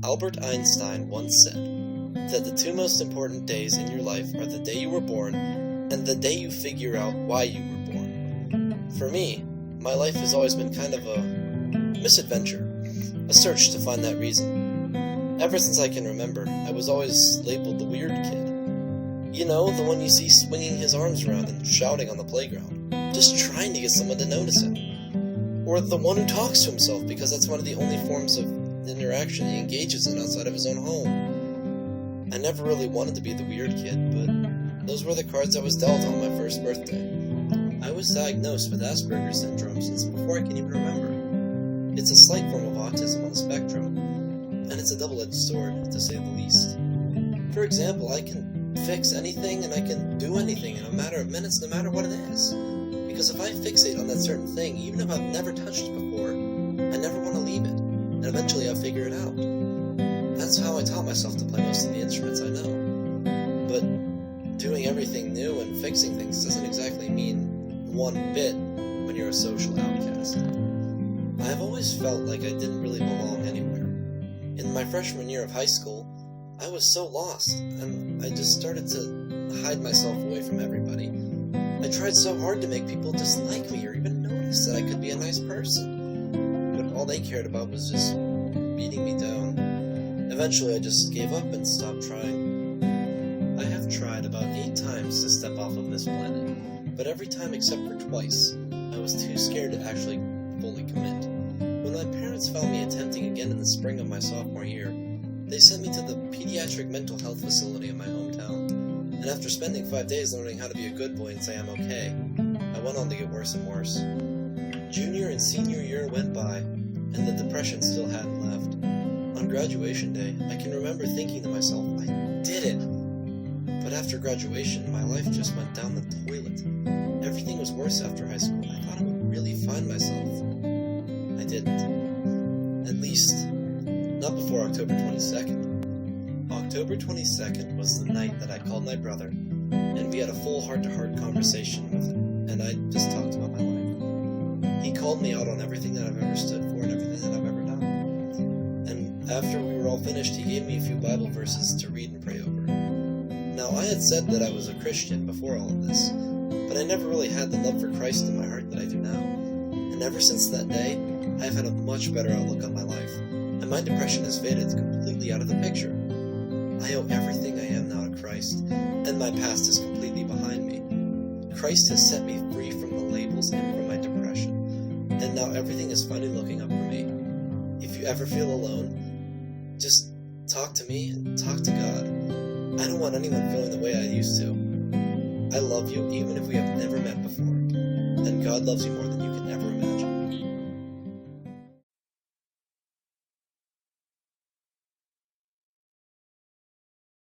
Albert Einstein once said that the two most important days in your life are the day you were born and the day you figure out why you were born. For me, my life has always been kind of a misadventure, a search to find that reason. Ever since I can remember, I was always labeled the weird kid. You know, the one you see swinging his arms around and shouting on the playground, just trying to get someone to notice him. Or the one who talks to himself because that's one of the only forms of interaction he engages in outside of his own home. I never really wanted to be the weird kid, but those were the cards I was dealt on my first birthday. I was diagnosed with Asperger's syndrome since before I can even remember. It's a slight form of autism on the spectrum, and it's a double-edged sword, to say the least. For example, I can fix anything and I can do anything in a matter of minutes, no matter what it is. Because if I fixate on that certain thing, even if I've never touched it before, I never want to leave it, and eventually I'll figure it out. That's how I taught myself to play most of the instruments I know. But doing everything new and fixing things doesn't exactly mean one bit when you're a social outcast. I've always felt like I didn't really belong anywhere. In my freshman year of high school, I was so lost, and I just started to hide myself away from everybody. I tried so hard to make people dislike me or even notice that I could be a nice person. But all they cared about was just beating me down. Eventually I just gave up and stopped trying. I have tried about 8 times to step off of this planet, but every time except for twice, I was too scared to actually fully commit. When my parents found me attempting again in the spring of my sophomore year, they sent me to the pediatric mental health facility in my hometown. And after spending 5 days learning how to be a good boy and say I'm okay, I went on to get worse and worse. Junior and senior year went by, and the depression still hadn't left. On graduation day, I can remember thinking to myself, I did it! But after graduation, my life just went down the toilet. Everything was worse after high school. I thought I would really find myself. I didn't. At least, not before October 22nd. October 22nd was the night that I called my brother, and we had a full heart-to-heart conversation and I just talked about my life. He called me out on everything that I've ever stood for and everything that I've ever done. And after we were all finished, he gave me a few Bible verses to read and pray over. Now, I had said that I was a Christian before all of this, but I never really had the love for Christ in my heart that I do now. And ever since that day, I have had a much better outlook on my life, and my depression has faded completely out of the picture. I owe everything I am now to Christ, and my past is completely behind me. Christ has set me free from the labels and from my depression, and now everything is finally looking up for me. If you ever feel alone, just talk to me and talk to God. I don't want anyone feeling the way I used to. I love you even if we have never met before, and God loves you more than